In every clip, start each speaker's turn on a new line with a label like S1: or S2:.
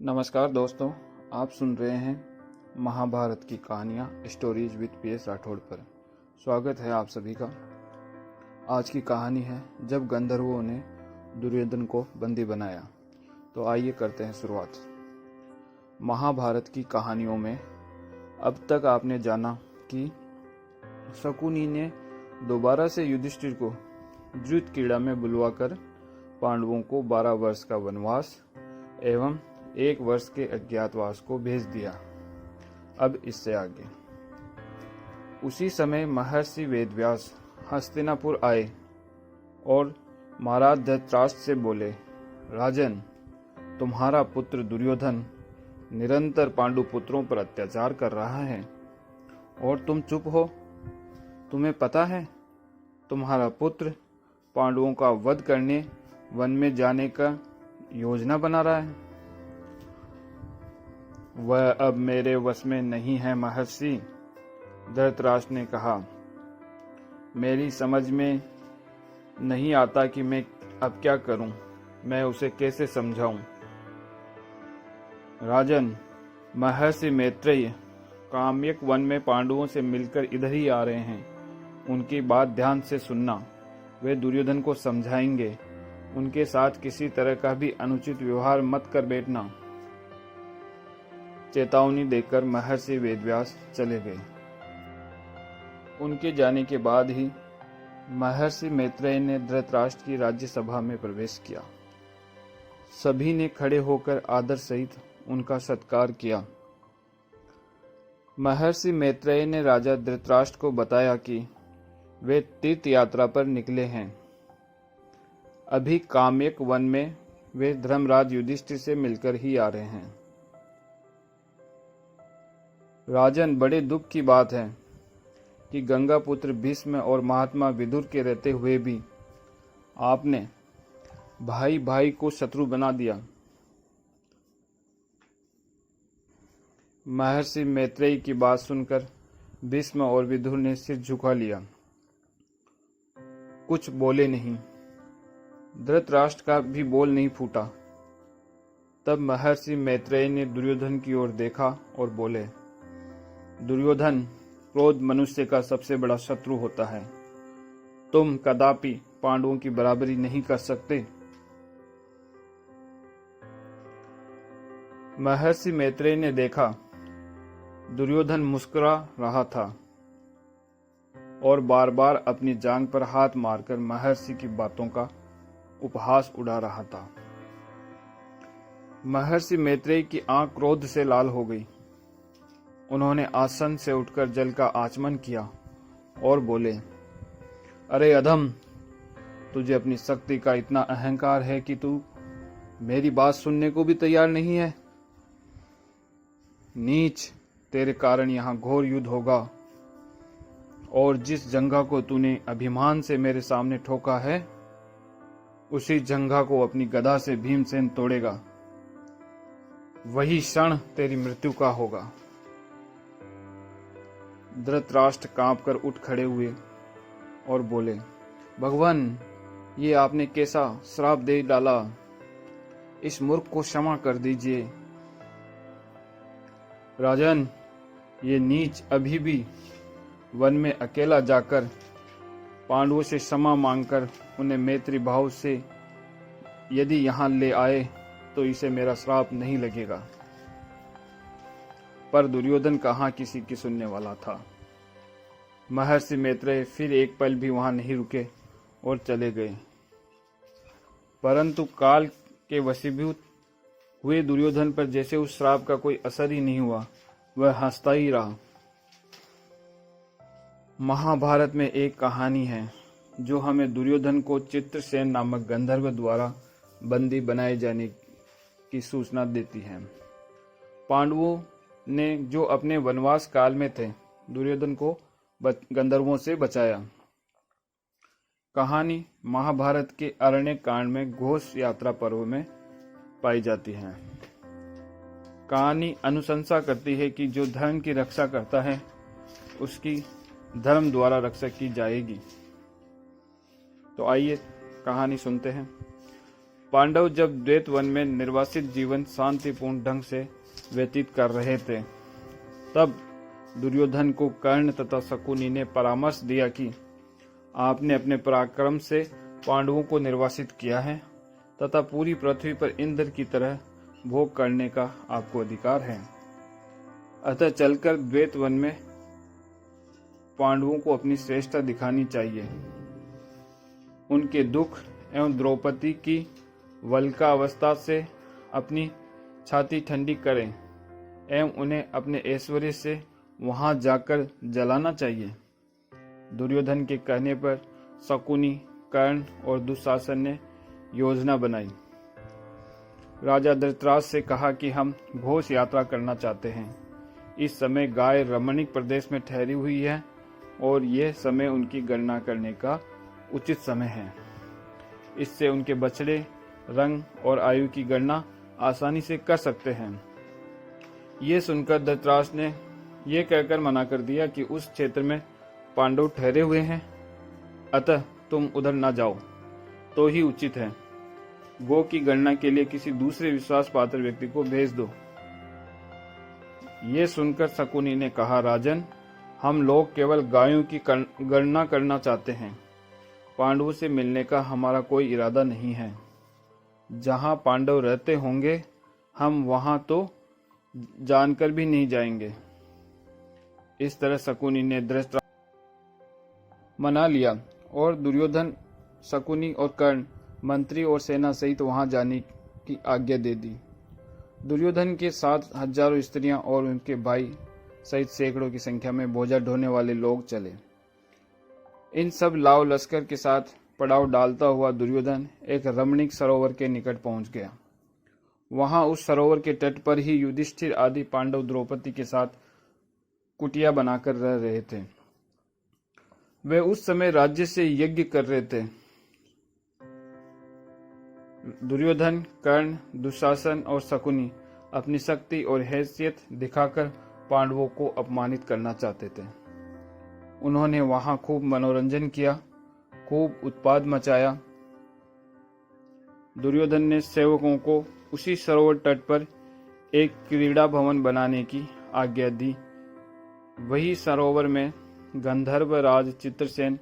S1: नमस्कार दोस्तों, आप सुन रहे हैं महाभारत की कहानियाँ स्टोरीज विद PS राठौड़ पर। स्वागत है आप सभी का। आज की कहानी है जब गंधर्वों ने दुर्योधन को बंदी बनाया। तो आइए करते हैं शुरुआत। महाभारत की कहानियों में अब तक आपने जाना कि शकुनी ने दोबारा से युधिष्ठिर को द्यूत क्रीड़ा में बुलवाकर पांडवों को 12 वर्ष का वनवास एवं 1 वर्ष के अज्ञातवास को भेज दिया। अब इससे आगे। उसी समय महर्षि वेदव्यास हस्तिनापुर आए और महाराज धृतराष्ट्र से बोले, राजन, तुम्हारा पुत्र दुर्योधन निरंतर पांडु पुत्रों पर अत्याचार कर रहा है और तुम चुप हो। तुम्हें पता है तुम्हारा पुत्र पांडवों का वध करने वन में जाने का योजना बना रहा है। वह अब मेरे वश में नहीं है महर्षि, धृतराष्ट्र ने कहा। मेरी समझ में नहीं आता कि मैं अब क्या करूं, मैं उसे कैसे समझाऊं। राजन, महर्षि मैत्रेय काम्यक वन में पांडवों से मिलकर इधर ही आ रहे हैं। उनकी बात ध्यान से सुनना। वे दुर्योधन को समझाएंगे। उनके साथ किसी तरह का भी अनुचित व्यवहार मत कर बैठना। चेतावनी देकर महर्षि वेदव्यास चले गए। उनके जाने के बाद ही महर्षि मैत्रेय ने धृतराष्ट्र की राज्यसभा में प्रवेश किया। सभी ने खड़े होकर आदर सहित उनका सत्कार किया। महर्षि मैत्रेय ने राजा धृतराष्ट्र को बताया कि वे तीर्थ यात्रा पर निकले हैं। अभी काम्यक वन में वे धर्मराज युधिष्ठिर से मिलकर ही आ रहे हैं। राजन, बड़े दुख की बात है कि गंगा पुत्र भीष्म और महात्मा विदुर के रहते हुए भी आपने भाई भाई को शत्रु बना दिया। महर्षि मैत्रेय की बात सुनकर भीष्म और विदुर ने सिर झुका लिया, कुछ बोले नहीं। धृतराष्ट्र का भी बोल नहीं फूटा। तब महर्षि मैत्रेय ने दुर्योधन की ओर देखा और बोले, दुर्योधन, क्रोध मनुष्य का सबसे बड़ा शत्रु होता है। तुम कदापि पांडवों की बराबरी नहीं कर सकते। महर्षि मैत्रेय ने देखा दुर्योधन मुस्कुरा रहा था और बार बार अपनी जांघ पर हाथ मारकर महर्षि की बातों का उपहास उड़ा रहा था। महर्षि मैत्रेय की आंख क्रोध से लाल हो गई। उन्होंने आसन से उठकर जल का आचमन किया और बोले, अरे अधम, तुझे अपनी शक्ति का इतना अहंकार है कि तू मेरी बात सुनने को भी तैयार नहीं है। नीच, तेरे कारण यहाँ घोर युद्ध होगा और जिस जंघा को तूने अभिमान से मेरे सामने ठोका है, उसी जंघा को अपनी गदा से भीमसेन तोड़ेगा। वही क्षण तेरी मृत्यु का होगा। धृतराष्ट्र कांपकर उठ खड़े हुए और बोले, भगवान, ये आपने कैसा श्राप दे डाला। इस मूर्ख को क्षमा कर दीजिए। राजन, ये नीच अभी भी वन में अकेला जाकर पांडवों से क्षमा मांगकर उन्हें मैत्री भाव से यदि यहाँ ले आए तो इसे मेरा श्राप नहीं लगेगा। पर दुर्योधन कहाँ किसी की सुनने वाला था। महर्षि मैत्रेय फिर एक पल भी वहां नहीं रुके और चले गए। परंतु काल के वशीभूत हुए दुर्योधन पर जैसे उस श्राप का कोई असर ही नहीं हुआ। वह हंसता ही रहा। महाभारत में एक कहानी है जो हमें दुर्योधन को चित्रसेन नामक गंधर्व द्वारा बंदी बनाए जाने की सूचना देती है। पांडवों ने जो अपने वनवास काल में थे, दुर्योधन को गंधर्वों से बचाया। कहानी महाभारत के अरण्य कांड में घोष यात्रा पर्व में पाई जाती है। कहानी अनुशंसा करती है कि जो धर्म की रक्षा करता है उसकी धर्म द्वारा रक्षा की जाएगी। तो आइए कहानी सुनते हैं। पांडव जब द्वैत वन में निर्वासित जीवन शांतिपूर्ण ढंग से व्यतीत कर रहे थे, तब दुर्योधन को कर्ण तथा शकुनी ने परामर्श दिया कि आपने अपने पराक्रम से पांडवों को निर्वासित किया है तथा पूरी पृथ्वी पर इंद्र की तरह भोग करने का आपको अधिकार है। अतः चलकर द्वैत वन में पांडवों को अपनी श्रेष्ठता दिखानी चाहिए। उनके दुख एवं द्रौपदी की वल्का अवस्था से अपनी छाती ठंडी करें एवं उन्हें अपने ऐश्वर्य से वहां जाकर जलाना चाहिए। दुर्योधन के कहने पर शकुनी, कर्ण और दुशासन ने योजना बनाई। राजा धृतराष्ट्र से कहा कि हम घोष यात्रा करना चाहते हैं। इस समय गाय रमणीक प्रदेश में ठहरी हुई है और यह समय उनकी गणना करने का उचित समय है। इससे उनके बछड़े, रंग और आयु की गणना आसानी से कर सकते हैं। ये सुनकर धृतराष्ट्र ने यह कहकर मना कर दिया कि उस क्षेत्र में पांडव ठहरे हुए हैं, अतः तुम उधर न जाओ तो ही उचित है। गो की गणना के लिए किसी दूसरे विश्वास पात्र व्यक्ति को भेज दो। ये सुनकर शकुनी ने कहा, राजन, हम लोग केवल गायों की गणना करना चाहते हैं। पांडवों से मिलने का हमारा कोई इरादा नहीं है। जहां पांडव रहते होंगे हम वहां तो जानकर भी नहीं जाएंगे। इस तरह शकुनी ने धृतराष्ट्र मना लिया और दुर्योधन, शकुनी और कर्ण मंत्री और सेना सहित वहां जाने की आज्ञा दे दी। दुर्योधन के साथ हजारों स्त्रियां और उनके भाई सहित सैकड़ों की संख्या में बोझा ढोने वाले लोग चले। इन सब लाव लश्कर के साथ पड़ाव डालता हुआ दुर्योधन एक रमणीक सरोवर के निकट पहुंच गया। वहां उस सरोवर के तट पर ही युधिष्ठिर आदि पांडव द्रौपदी के साथ कुटिया बनाकर रह रहे थे। वे उस समय राज्य से यज्ञ कर रहे थे। दुर्योधन, कर्ण, दुशासन और शकुनी अपनी शक्ति और हैसियत दिखाकर पांडवों को अपमानित करना चाहते थे। उन्होंने वहां खूब मनोरंजन किया, खूब उत्पाद मचाया। दुर्योधन ने सेवकों को उसी सरोवर तट पर एक क्रीड़ा भवन बनाने की आज्ञा दी। वही सरोवर में गंधर्व राज चित्रसेन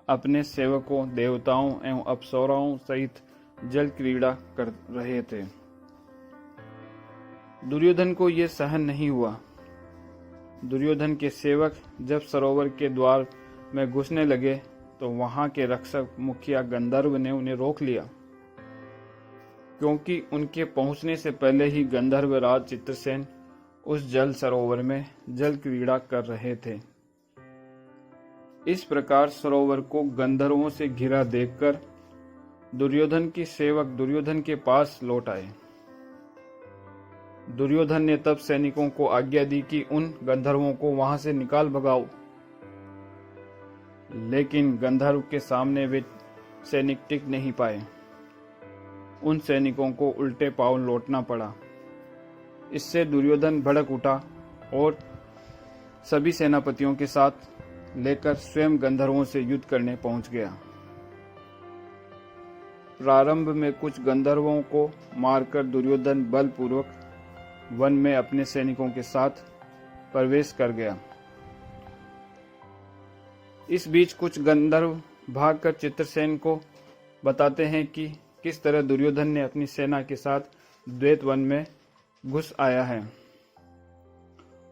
S1: अपने सेवकों, देवताओं एवं अप्सराओं सहित जल क्रीड़ा कर रहे थे। दुर्योधन को यह सहन नहीं हुआ। दुर्योधन के सेवक जब सरोवर के द्वार में घुसने लगे तो वहां के रक्षक मुखिया गंधर्व ने उन्हें रोक लिया, क्योंकि उनके पहुंचने से पहले ही गंधर्व राज चित्रसेन उस जल सरोवर में जल क्रीड़ा कर रहे थे। इस प्रकार सरोवर को गंधर्वों से घिरा देखकर दुर्योधन की सेवक दुर्योधन के पास लौट आए। दुर्योधन ने तब सैनिकों को आज्ञा दी कि उन गंधर्वों को वहां से निकाल भगाओ। लेकिन गंधर्व के सामने वे सैनिक टिक नहीं पाए। उन सैनिकों को उल्टे पांव लौटना पड़ा। इससे दुर्योधन भड़क उठा और सभी सेनापतियों के साथ लेकर स्वयं गंधर्वों से युद्ध करने पहुंच गया। प्रारंभ में कुछ गंधर्वों को मारकर दुर्योधन बलपूर्वक वन में अपने सैनिकों के साथ प्रवेश कर गया। इस बीच कुछ गंधर्व भागकर चित्रसेन को बताते हैं कि किस तरह दुर्योधन ने अपनी सेना के साथ द्वैत वन में घुस आया है।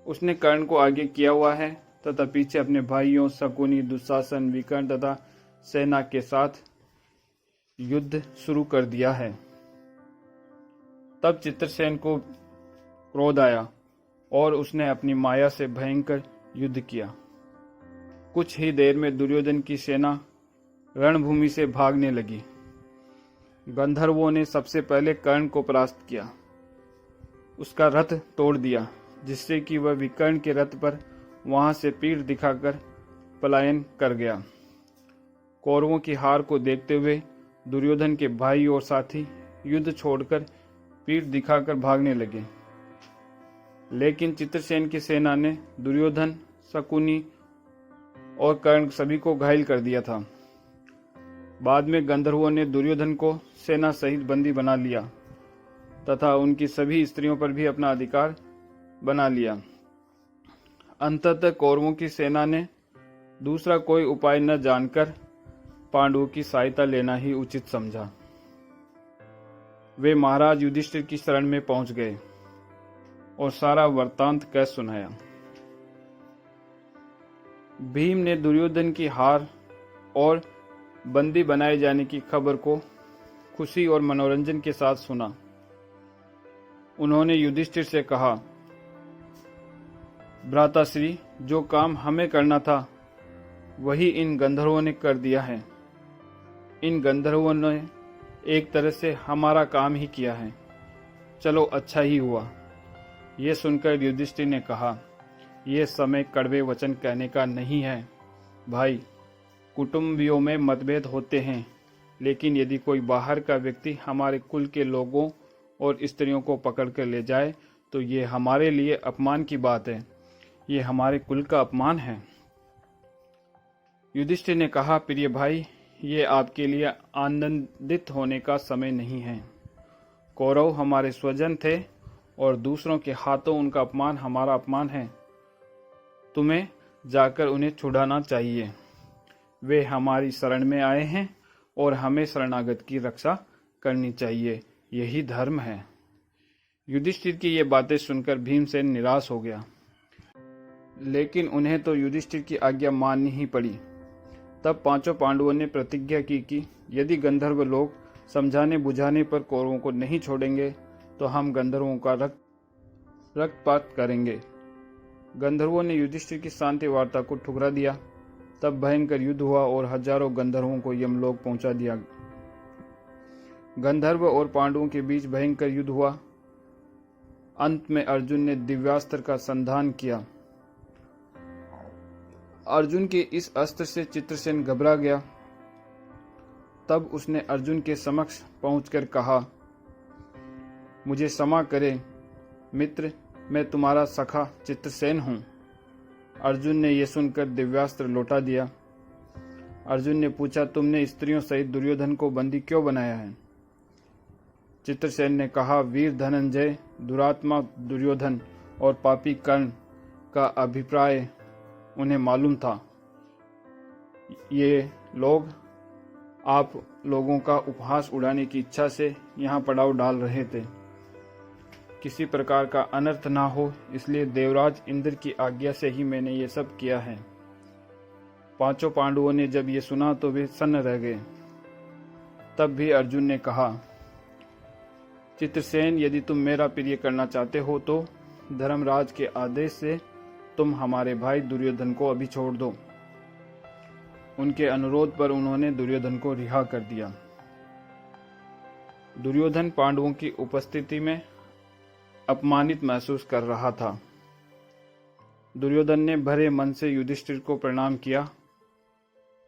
S1: उसने कर्ण को आगे किया हुआ है तथा पीछे अपने भाइयों शकुनी, दुशासन, विकर्ण तथा सेना के साथ युद्ध शुरू कर दिया है। तब चित्रसेन को क्रोध आया और उसने अपनी माया से भयंकर युद्ध किया। कुछ ही देर में दुर्योधन की सेना रणभूमि से भागने लगी। गंधर्वों ने सबसे पहले कर्ण को परास्त किया, उसका रथ तोड़ दिया, जिससे कि वह विकर्ण के रथ पर वहां से पीठ दिखाकर पलायन कर गया। कौरवों की हार को देखते हुए दुर्योधन के भाई और साथी युद्ध छोड़कर पीठ दिखाकर भागने लगे। लेकिन चित्रसेन की सेना ने दुर्योधन, शकुनी और कर्ण सभी को घायल कर दिया था। बाद में गंधर्वों ने दुर्योधन को सेना सहित बंदी बना लिया तथा उनकी सभी स्त्रियों पर भी अपना अधिकार बना लिया। अंततः कौरवों की सेना ने दूसरा कोई उपाय न जानकर पांडवों की सहायता लेना ही उचित समझा। वे महाराज युधिष्ठिर की शरण में पहुंच गए और सारा वृत्तांत कह सुनाया। भीम ने दुर्योधन की हार और बंदी बनाए जाने की खबर को खुशी और मनोरंजन के साथ सुना। उन्होंने युधिष्ठिर से कहा, भ्राताश्री, जो काम हमें करना था वही इन गंधर्वों ने कर दिया है। इन गंधर्वों ने एक तरह से हमारा काम ही किया है। चलो, अच्छा ही हुआ। यह सुनकर युधिष्ठिर ने कहा, यह समय कड़वे वचन कहने का नहीं है भाई। कुटुंबियों में मतभेद होते हैं, लेकिन यदि कोई बाहर का व्यक्ति हमारे कुल के लोगों और स्त्रियों को पकड़ कर ले जाए तो ये हमारे लिए अपमान की बात है। ये हमारे कुल का अपमान है। युधिष्ठिर ने कहा, प्रिय भाई, ये आपके लिए आनंदित होने का समय नहीं है। कौरव हमारे स्वजन थे और दूसरों के हाथों उनका अपमान हमारा अपमान है। तुम्हें जाकर उन्हें छुड़ाना चाहिए। वे हमारी शरण में आए हैं और हमें शरणागत की रक्षा करनी चाहिए। यही धर्म है। युधिष्ठिर की ये बातें सुनकर भीमसेन निराश हो गया, लेकिन उन्हें तो युधिष्ठिर की आज्ञा माननी ही पड़ी। तब पांचों पांडवों ने प्रतिज्ञा की कि यदि गंधर्व लोग समझाने बुझाने पर कौरवों को नहीं छोड़ेंगे तो हम गंधर्वों का रक्तपात करेंगे। गंधर्वों ने युधिष्ठिर की शांति वार्ता को ठुकरा दिया। तब भयंकर युद्ध हुआ और हजारों गंधर्वों को यमलोक पहुंचा दिया। गंधर्व और पांडवों के बीच भयंकर युद्ध हुआ। अंत में अर्जुन ने दिव्यास्त्र का संधान किया। अर्जुन के इस अस्त्र से चित्रसेन घबरा गया। तब उसने अर्जुन के समक्ष पहुंचकर कहा, मुझे क्षमा करे मित्र, मैं तुम्हारा सखा चित्रसेन हूं। अर्जुन ने यह सुनकर दिव्यास्त्र लौटा दिया। अर्जुन ने पूछा, तुमने स्त्रियों सहित दुर्योधन को बंदी क्यों बनाया है? चित्रसेन ने कहा, वीर धनंजय, दुरात्मा दुर्योधन और पापी कर्ण का अभिप्राय उन्हें मालूम था। ये लोग आप लोगों का उपहास उड़ाने की इच्छा से यहाँ पड़ाव डाल रहे थे। किसी प्रकार का अनर्थ ना हो, इसलिए देवराज इंद्र की आज्ञा से ही मैंने ये सब किया है। पांचों पांडवों ने जब ये सुना तो वे सन्न रह गए। तब भी अर्जुन ने कहा, चित्रसेन, यदि तुम मेरा प्रिय करना चाहते हो तो धर्मराज के आदेश से तुम हमारे भाई दुर्योधन को अभी छोड़ दो। उनके अनुरोध पर उन्होंने दुर्योधन को रिहा कर दिया। दुर्योधन पांडवों की उपस्थिति में अपमानित महसूस कर रहा था। दुर्योधन ने भरे मन से युधिष्ठिर को प्रणाम किया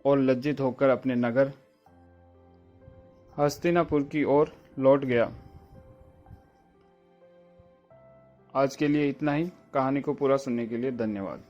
S1: और लज्जित होकर अपने नगर हस्तिनापुर की ओर लौट गया। आज के लिए इतना ही। कहानी को पूरा सुनने के लिए धन्यवाद।